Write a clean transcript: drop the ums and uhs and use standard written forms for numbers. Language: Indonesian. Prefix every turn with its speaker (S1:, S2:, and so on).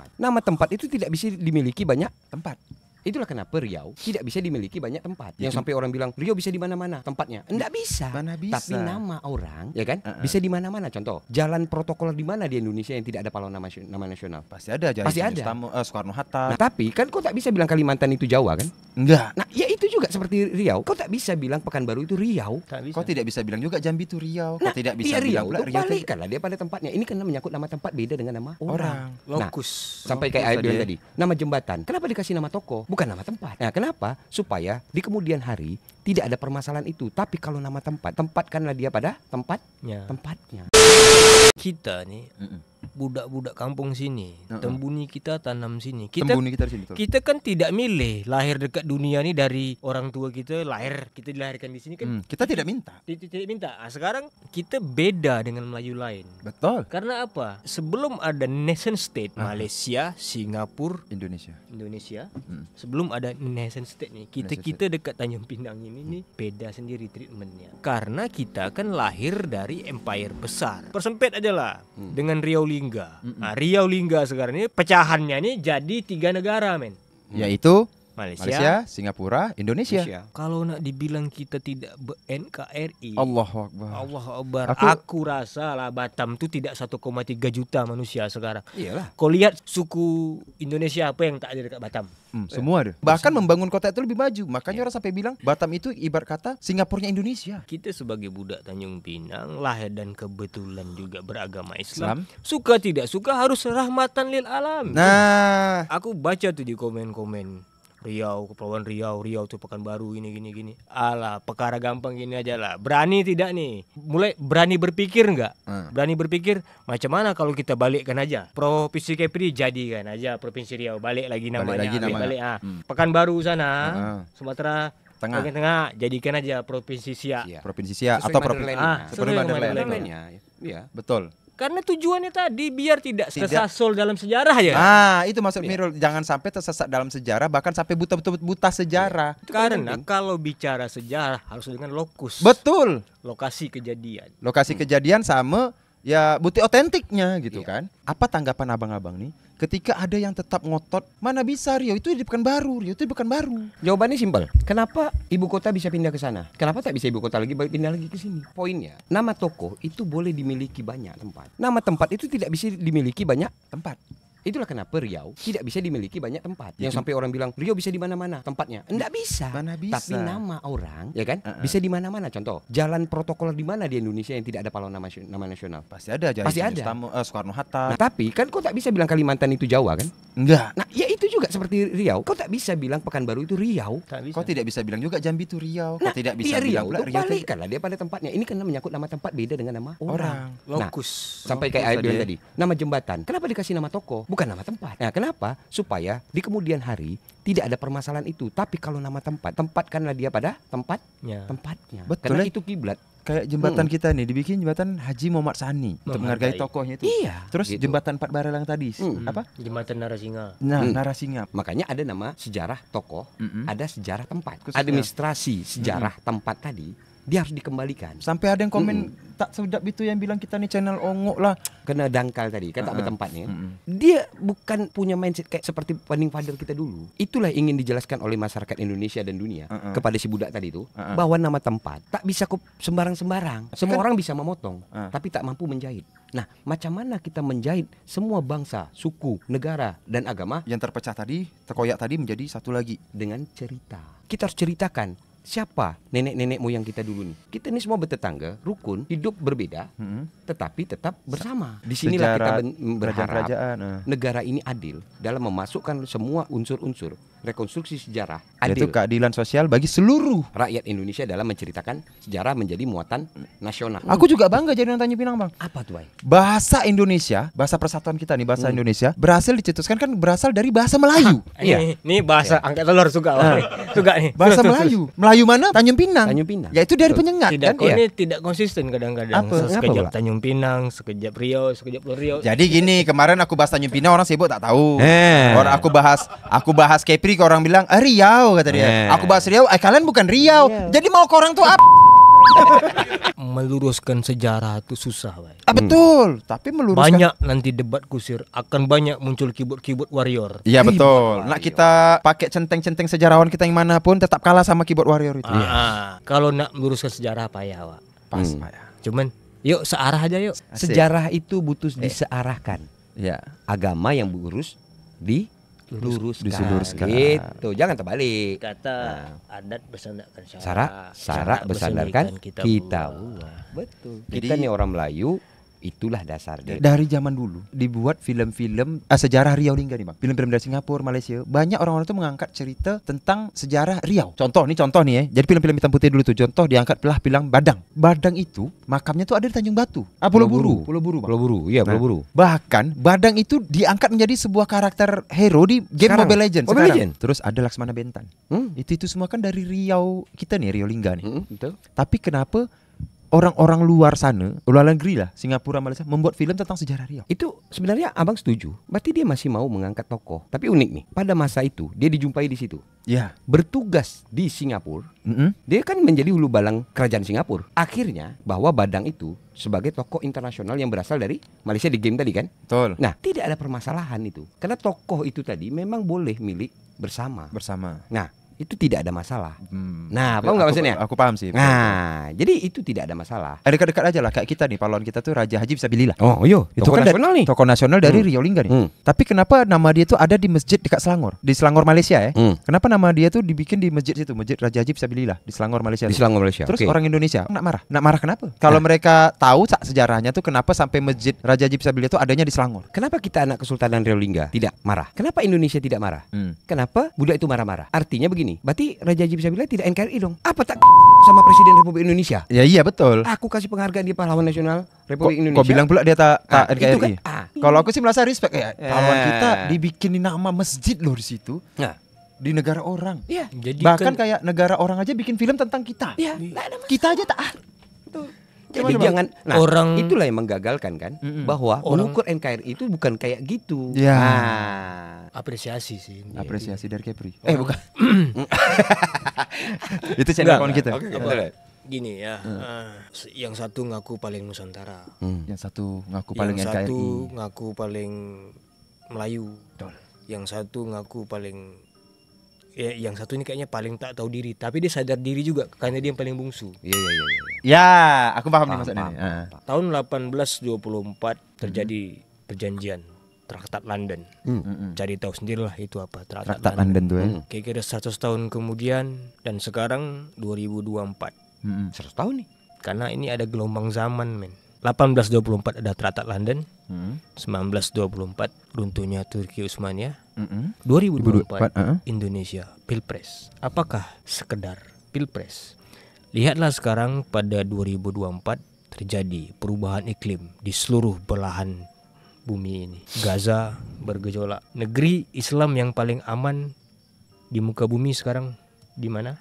S1: tempat. Nama tempat itu tidak bisa dimiliki banyak
S2: Tempat.
S1: Itulah kenapa Riau tidak bisa dimiliki banyak tempat. Yang sampai orang bilang Riau bisa di mana-mana tempatnya. Enggak bisa.
S2: Mana bisa.
S1: Tapi nama orang, ya kan? Bisa di mana-mana. Contoh, jalan protokol di mana di Indonesia yang tidak ada pahlawan nama nasional?
S2: Pasti ada.
S1: Pasti ada.
S2: Soekarno-Hatta.
S1: Nah, tapi kan kau tak bisa bilang Kalimantan itu Jawa kan?
S2: Enggak.
S1: Nah, ya itu juga seperti Riau. Kau tak bisa bilang Pekanbaru itu Riau.
S2: Kau tidak bisa bilang juga Jambi itu Riau. Kau
S1: Nah,
S2: tidak bisa
S1: iya,
S2: bilang
S1: Riau
S2: pula
S1: itu
S2: Riau itu
S1: balikkanlah dia pada tempatnya. Ini karena menyangkut nama tempat beda dengan nama orang.
S3: Lokus.
S1: Sampai kayak Ayat bilang tadi, nama jembatan. Kenapa dikasih nama toko, bukan nama tempat? Nah, kenapa? Supaya di kemudian hari tidak ada permasalahan itu. Tapi kalau nama tempat, tempatkanlah dia pada tempatnya.
S3: Kita nih budak-budak kampung sini, tembuni kita tanam sini.
S2: Tembuni kita di sini.
S3: Kita kan tidak milih lahir dekat dunia nih dari orang tua kita kita dilahirkan di sini kan.
S2: Kita tidak minta.
S3: Tidak minta. Nah, sekarang kita beda dengan Melayu lain.
S2: Betul.
S3: Karena apa? Sebelum ada nation state Malaysia, Singapura, Indonesia, sebelum ada nation state nih, kita dekat Tanjung Pinang ini nih beda sendiri treatmentnya. Karena kita kan lahir dari empire besar. Persempit aja lah dengan Riau Lingga. Nah, Riau Lingga sekarang ini pecahannya nih jadi 3 negara, men.
S2: Yaitu
S3: Malaysia,
S2: Singapura, Indonesia.
S3: Kalau nak dibilang kita tidak NKRI,
S2: Allahu Akbar.
S3: Allahu Akbar.
S2: Aku-
S3: Aku rasa lah Batam tuh tidak 1,3 juta manusia sekarang.
S1: Iyalah.
S3: Kau lihat suku Indonesia apa yang tak ada dekat Batam?
S2: Semua ada. Bahkan membangun kota itu lebih maju. Makanya orang sampai bilang Batam itu ibarat kata Singapurnya Indonesia.
S3: Kita sebagai budak Tanjung Pinang, lahir dan kebetulan juga beragama Islam.
S2: Islam.
S3: Suka tidak suka harus rahmatan lil alam.
S2: Nah,
S3: Aku baca tuh di komen-komen. Riau, Kepulauan Riau tuh Pekanbaru gini. Alah, perkara gampang gini aja lah. Berani tidak nih? Mulai berani berpikir enggak? Berani berpikir macam mana kalau kita balikkan aja. Provinsi Kepri jadikan aja Provinsi Riau, balik lagi namanya. Balik. Pekanbaru sana, Sumatera bagian tengah, jadikan aja Provinsi Siak.
S2: Provinsi Siak
S1: Sesuai
S2: atau
S1: motherland-nya.
S2: seperti motherland.
S1: Motherland-nya. Iya.
S2: Betul.
S3: Karena tujuannya tadi biar tidak tersasol dalam sejarah ya.
S2: Itu maksud Mirul, jangan sampai tersesat dalam sejarah, bahkan sampai buta sejarah.
S3: Karena kalau bicara sejarah harus dengan lokus.
S2: Betul.
S3: Lokasi kejadian.
S2: Lokasi kejadian sama ya bukti otentiknya gitu kan. Apa tanggapan abang-abang nih ketika ada yang tetap ngotot mana bisa Riau itu di Pekanbaru, Riau itu di Pekanbaru?
S1: Jawabannya simpel. Kenapa ibu kota bisa pindah ke sana? Kenapa tak bisa ibu kota lagi pindah lagi ke sini? Poinnya, nama toko itu boleh dimiliki banyak tempat. Nama tempat itu tidak bisa dimiliki banyak
S2: Tempat.
S1: Itulah kenapa Riau tidak bisa dimiliki banyak tempat. Yang sampai orang bilang Riau bisa di mana-mana tempatnya. Enggak bisa.
S2: Mana bisa.
S1: Tapi nama orang, ya kan? Bisa di mana-mana. Contoh, jalan protokol di mana di Indonesia yang tidak ada pahlawan nama nasional?
S2: Pasti ada.
S1: Pasti ada.
S2: Soekarno-Hatta.
S1: Nah, tapi kan kau tak bisa bilang Kalimantan itu Jawa kan?
S2: Enggak.
S1: Nah, ya itu juga seperti Riau. Kau tak bisa bilang Pekanbaru itu Riau.
S2: Kau tidak bisa bilang juga Jambi itu Riau. Kau
S1: Nah,
S2: tidak bisa
S1: iya,
S2: bilang
S1: Riau
S2: pula
S1: itu
S2: Riau itu
S1: balikkanlah dia pada tempatnya. Ini karena menyangkut nama tempat beda dengan nama orang.
S3: Lokus.
S1: Sampai kayak Ayat bilang tadi, nama jembatan. Kenapa dikasih nama toko, bukan nama tempat? Nah, kenapa? Supaya di kemudian hari tidak ada permasalahan itu. Tapi kalau nama tempat, tempatkanlah dia pada tempatnya.
S2: Betul,
S1: Karena
S2: ya.
S1: itu kiblat.
S2: Kayak jembatan kita nih dibikin jembatan Haji Muhammad Sani untuk menghargai tokohnya itu.
S1: Iya.
S2: Terus
S1: gitu.
S2: jembatan Empat Barelang tadi apa?
S3: Jembatan Narasinga.
S2: Nah, Narasinga.
S1: Makanya ada nama sejarah tokoh, ada sejarah tempat.
S2: Khususnya.
S1: Administrasi sejarah tempat tadi dia harus dikembalikan.
S2: Sampai ada yang komen tak sedap itu yang bilang kita nih channel ongok lah.
S1: Kena dangkal tadi, kan tak bertempatnya. Dia bukan punya mindset kayak seperti founding father kita dulu. Itulah yang ingin dijelaskan oleh masyarakat Indonesia dan dunia kepada si budak tadi itu, bahwa nama tempat tak bisa kok sembarang-sembarang. Semua orang bisa memotong, tapi tak mampu menjahit. Nah, macam mana kita menjahit semua bangsa, suku, negara, dan agama
S2: Yang terpecah tadi, terkoyak tadi menjadi satu lagi.
S1: dengan cerita. Kita harus ceritakan siapa nenek-nenek moyang kita dulu nih. Kita ini semua bertetangga, rukun, hidup berbeda, tetapi tetap bersama. Disinilah kita berharap
S2: kerajaan.
S1: negara ini adil dalam memasukkan semua unsur-unsur rekonstruksi sejarah
S2: Yaitu
S1: adil
S2: keadilan sosial bagi seluruh.
S1: rakyat Indonesia dalam menceritakan sejarah menjadi muatan nasional.
S2: Aku juga bangga jadi orang Tanjung Pinang, Bang.
S1: Apa tuh, Bay?
S2: Bahasa Indonesia, bahasa persatuan kita nih, bahasa Indonesia berhasil dicetuskan kan berasal dari bahasa Melayu.
S1: Iya.
S3: Ini bahasa angkat telur suka. Suka nih.
S2: Bahasa
S3: Terus.
S2: Melayu. Melayu mana? Tanjung Pinang.
S1: Tanjung Pinang.
S2: Yaitu dari
S1: Betul.
S2: penyengat
S3: Tidak,
S2: kan?
S3: kau
S2: Iya.
S3: ini tidak konsisten kadang-kadang.
S2: Apa?
S3: Sekejap
S1: pula?
S3: Tanjung Pinang, sekejap Riau, sekejap Pulau Riau.
S2: Jadi gini, kemarin aku bahas Tanjung Pinang orang sibuk tak tahu.
S1: Eh.
S2: Orang aku bahas Kepri, ke orang bilang Riau kata dia. Aku bahas Riau, kalian bukan Riau. Jadi mau ke orang tuh apa?
S3: Meluruskan sejarah itu susah, Bay.
S2: Betul. Tapi meluruskan.
S3: Banyak nanti debat kusir, akan banyak muncul keyboard warrior.
S2: Iya betul. Nak kita pakai centeng-centeng sejarawan kita yang mana pun tetap kalah sama keyboard warrior itu.
S3: Kalau nak meluruskan sejarah payah, Wak.
S2: Pas Pak ya.
S3: Cuman yuk searah aja yuk.
S2: Asik.
S1: Sejarah itu butuh disearahkan.
S2: Ya.
S1: Agama yang lurus diluruskan.
S2: Diseluruskan.
S1: Gitu. Jangan terbalik.
S3: Kata adat bersandarkan
S1: Syarak bersandarkan kita. Betul. Kita
S2: Jadi-
S1: nih orang Melayu, itulah dasar dia.
S2: Dari zaman dulu dibuat film-film sejarah Riau Lingga nih Bang. Film-film dari Singapura, Malaysia, banyak orang-orang tuh mengangkat cerita tentang sejarah Riau. Contoh nih ya. Jadi film-film hitam putih dulu tuh contoh diangkat bilang Badang. Badang itu makamnya tuh ada di Tanjung Batu. Pulau Buru.
S1: Pulau Buru. Iya, Pulau
S2: Nah,
S1: Buru.
S2: Bahkan Badang itu diangkat menjadi sebuah karakter hero di game
S1: Sekarang.
S2: Mobile Legends
S1: Mobile
S2: sekarang.
S1: Legends.
S2: Terus ada Laksmana Bentan.
S1: Hmm.
S2: Itu semua kan dari Riau kita nih, Riau Lingga nih.
S1: Betul.
S2: Tapi kenapa orang-orang luar sana, luar negeri lah, Singapura, Malaysia, membuat film tentang sejarah Riau?
S1: Itu sebenarnya abang setuju. Berarti dia masih mau mengangkat tokoh. Tapi unik nih. Pada masa itu dia dijumpai di situ.
S2: Ya.
S1: Bertugas di Singapura. Dia kan menjadi hulu balang kerajaan Singapura. Akhirnya bahwa Badang itu sebagai tokoh internasional yang berasal dari Malaysia di game tadi kan.
S2: Betul.
S1: Nah, tidak ada permasalahan itu. Karena tokoh itu tadi memang boleh milik bersama.
S2: Bersama.
S1: Nah, itu tidak ada masalah. Nah, paham nggak maksudnya?
S2: Aku paham sih.
S1: Nah, jadi itu tidak ada masalah.
S2: Dekat-dekat aja lah kayak kita nih, pahlawan kita tuh Raja Haji Fisabilillah.
S1: Oh, iya.
S2: Itu
S1: Tokoh
S2: kan
S1: nasional nih.
S2: tokoh nasional dari Riau Lingga nih. Tapi kenapa nama dia tuh ada di masjid dekat Selangor? Di Selangor Malaysia ya. Kenapa nama dia tuh dibikin di masjid situ, Masjid Raja Haji Fisabilillah di Selangor Malaysia.
S1: Di Selangor Malaysia.
S2: Terus
S1: Oke.
S2: orang Indonesia nak marah. Nak marah kenapa? Kalau mereka tahu sejarahnya tuh kenapa sampai masjid Raja Haji Fisabilillah tuh adanya di Selangor.
S1: Kenapa kita anak Kesultanan Riau Lingga tidak marah? Kenapa Indonesia tidak marah? Kenapa budak itu marah-marah? Artinya begini, berarti Raja Haji Fisabilillah tidak NKRI dong. Apa tak sama Presiden Republik Indonesia?
S2: Ya iya betul.
S1: Aku kasih penghargaan dia pahlawan nasional Republik
S2: Kok
S1: Indonesia.
S2: bilang pula dia tak
S1: itu
S2: NKRI?
S1: kan,
S2: Kalau aku sih merasa respect ya. Pahlawan kita dibikinin nama masjid loh di situ.
S1: Nah,
S2: Di negara orang.
S1: iya.
S3: Jadi
S2: Bahkan
S3: kan
S2: kayak negara orang aja bikin film tentang kita.
S1: Iya, nggak ada masalah.
S2: Kita aja tak.
S1: Betul. Jadi
S2: Gimana, Bang?
S1: jangan
S3: Orang-
S1: itulah yang menggagalkan kan bahwa mengukur NKRI itu bukan kayak gitu.
S2: Ya.
S1: Nah,
S3: apresiasi sih.
S2: Apresiasi dari Kepri. Bukan. Itu channel
S3: Enggak,
S2: kawan kita.
S1: Oke, betul ya?
S3: Gini ya, yang satu ngaku paling Nusantara,
S2: Yang satu ngaku paling
S3: yang
S2: NKRI.
S3: satu ngaku paling Melayu, yang satu ngaku paling, yang satu ini kayaknya paling tak tahu diri, tapi dia sadar diri juga karena dia yang paling bungsu.
S1: Iya.
S2: Ya, aku paham nih maksudnya.
S3: Tahun 1824 terjadi perjanjian Traktat London. Cari tahu sendirilah itu apa Traktat
S2: Traktat
S3: London.
S2: London tuh ya.
S3: Kira-kira 100 tahun kemudian dan sekarang 2024.
S1: 100 tahun nih.
S3: Karena ini ada gelombang zaman, men. 1824 ada Traktat London. 1924 runtuhnya Turki Utsmaniyah. 2024 Indonesia Pilpres. Apakah sekedar Pilpres? Lihatlah sekarang pada 2024 terjadi perubahan iklim di seluruh belahan bumi ini. Gaza bergejolak. Negeri Islam yang paling aman di muka bumi sekarang di mana?